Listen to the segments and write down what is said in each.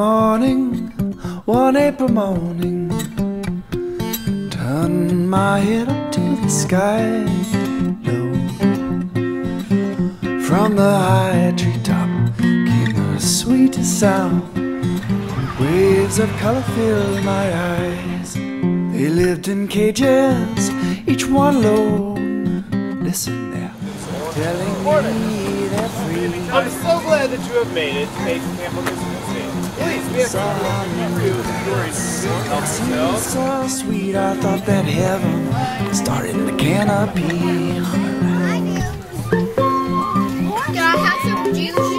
morning, one April morning, turn my head up to the sky, low. From the high treetop came the sweetest sound. Waves of color filled my eyes. They lived in cages, each one alone. Listen, they're telling me they're free. I'm so glad that you have made it to make Campbell Christmas. Please be a stories. So sweet, I thought that heaven started in the canopy. Can I have some juice?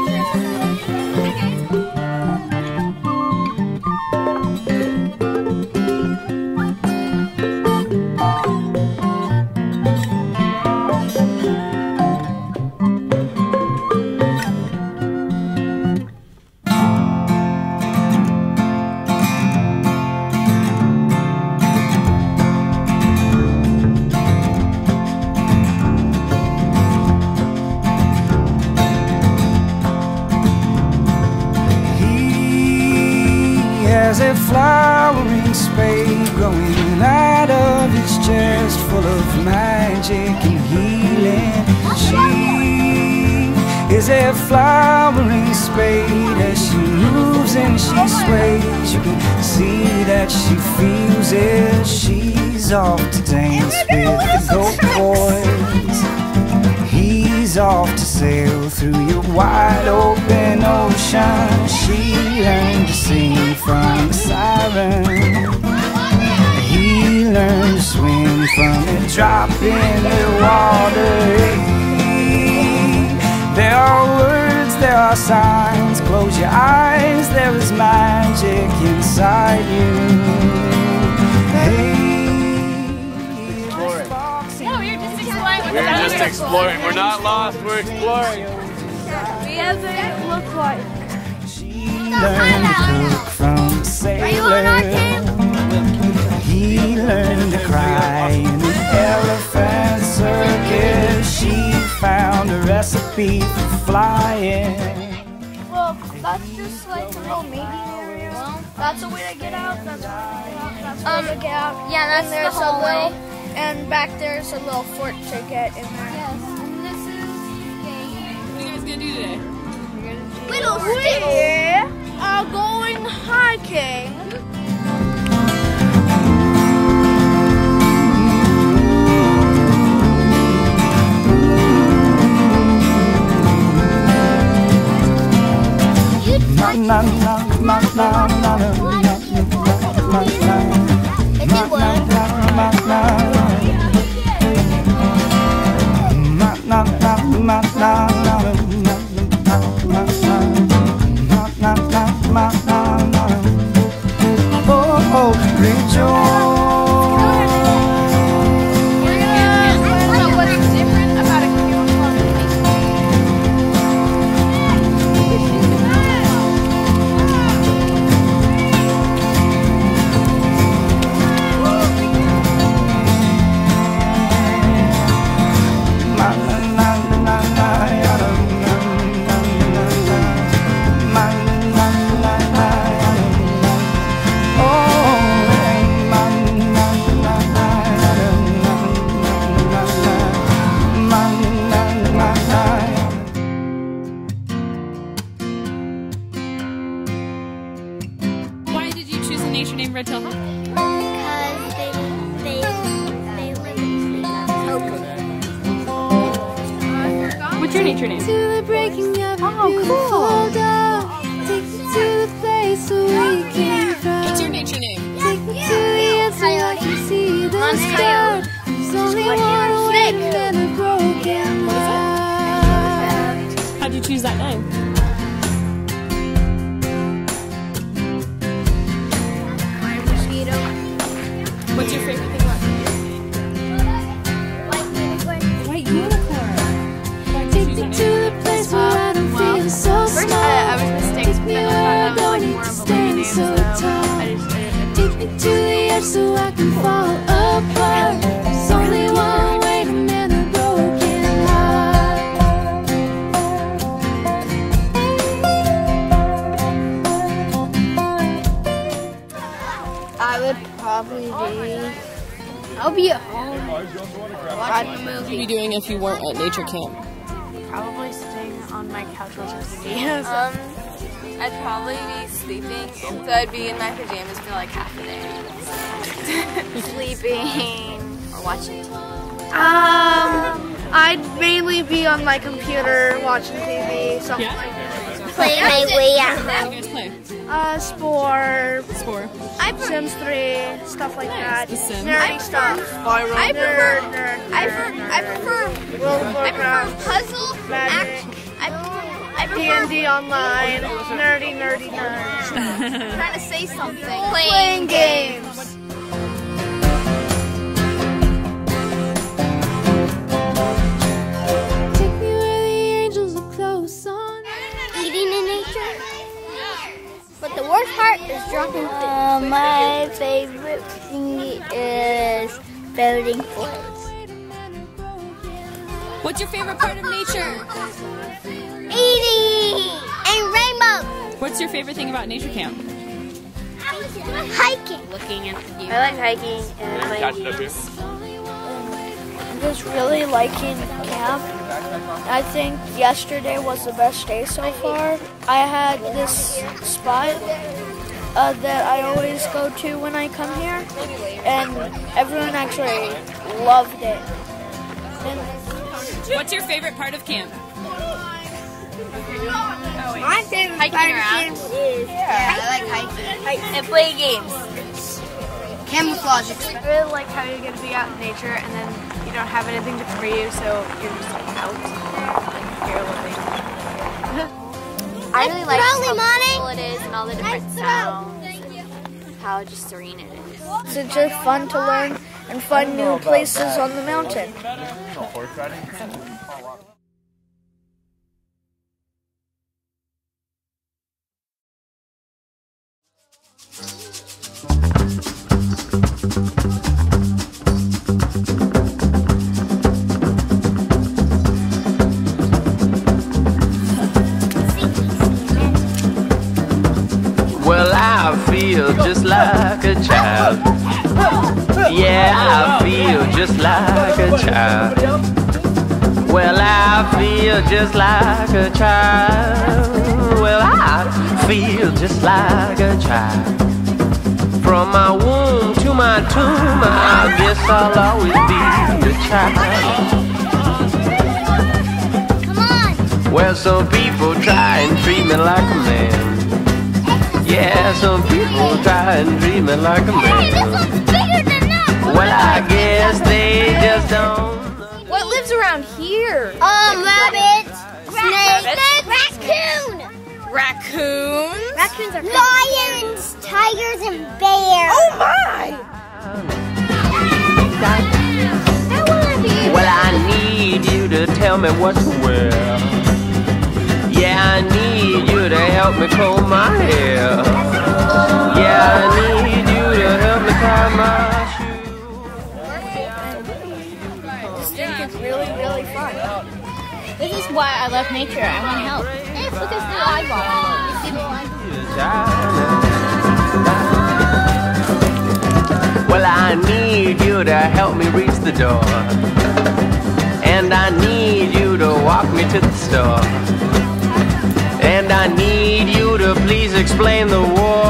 There's a flowering spade growing out of his chest, full of magic and healing. She is a flowering spade. As she moves and she sways, you can see that she feels it. She's off to dance with the goat boys. He's off to sail through your wide open ocean. She learned to sing from the siren. He learned to swim from the drop in the water. There are words, there are signs. Close your eyes, there is magic inside you. Hey. We're just exploring. We're not lost, we're exploring. We have it look like. She learned to cook from sailor. He learned to cry in the elephant circus. She found a recipe for flying. Well, that's just like a little maybe area. That's a way to get out. That's a way to get out. That's a way to get out. Yeah, that's the hallway. And back there's a little fort to get in there. Yes, and this is What are you guys gonna do today? we are going hiking. Nature named Red Tail Hawk? Because they live in sleep. What's your nature name? To the breaking of Oh, cool. Take me to the place where we came from. What's your nature name? Take me to the end so I can see the start. There's only one way and a broken heart. How'd you choose that name? What's your favorite thing about it? White unicorn. Take me to the place where I don't feel so small. I was mistaken, but I thought that was like more of a lady name, so Take me to the edge so I can fall apart. There's only one way to mend a broken heart. probably be at home watching a What would you be movie. doing if you weren't at nature camp? Probably sitting on my couch watching TV. I'd probably be sleeping, and so I'd be in my pajamas for like half a day. Sleeping or watching TV. I'd mainly be on my computer watching TV, something Yeah? like that. Playing my way at What do you guys play? Spore, Spore. Sims 3, stuff like that. The Sims. Nerdy stuff. I prefer World of Warcraft, puzzle Magic, I prefer D&D Online, nerdy nerds. trying to say something. Playing games. Take me where the angels are close on. Eating in nature. But the worst part is dropping food. My favorite thing is building forts. What's your favorite part of nature? Eating and rainbow. What's your favorite thing about nature camp? Hiking. Looking at you. I like hiking and Catch it up here. I'm just really liking camp. I think yesterday was the best day so far. I had this spot that I always go to when I come here, and everyone actually loved it. What's your favorite part of camp? My favorite Hiking part around? of camp is I like hiking and playing games. camouflage. I really like how you get to be out in nature and then you don't have anything to cover you, so you're just like out, like you're living. I really like Probably how morning. peaceful it is and all the different sounds and how just serene it is. It's just fun to learn and find new places on the mountain. Well, I feel just like a child. Yeah, I feel just like a child. Well, I feel just like a child. Well, I feel just like a child. From my womb to my tomb, I guess I'll always be a child. Come on! Well, some people try and treat me like a man. Yeah, some people try and treat me like a man. Bigger than that! Well, I guess they just don't. What lives around here? Rabbit, snake, raccoon! Raccoons? Raccoons are lions, tigers, and bears. Oh my! I wanna be Well, I need you to tell me what to wear. Yeah, I need you to help me comb my hair. Yeah, I need you to help me tie my shoes. I just think it's really, really fun. This is why I love nature. I want to help. Hey, look at the eyeball. You see the eyeball? Well, I need you to help me reach the door. And I need you to walk me to the store. And I need you to please explain the war.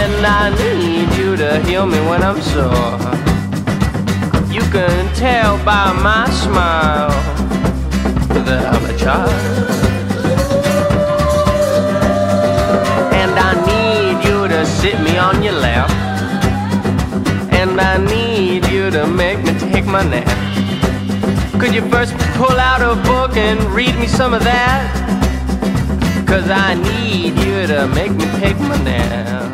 And I need you to heal me when I'm sore. You can tell by my smile that I'm a child. And I need you to sit me on your lap. And I need you to make me take my nap. Could you first pull out a book and read me some of that? 'Cause I need you to make me take my nap.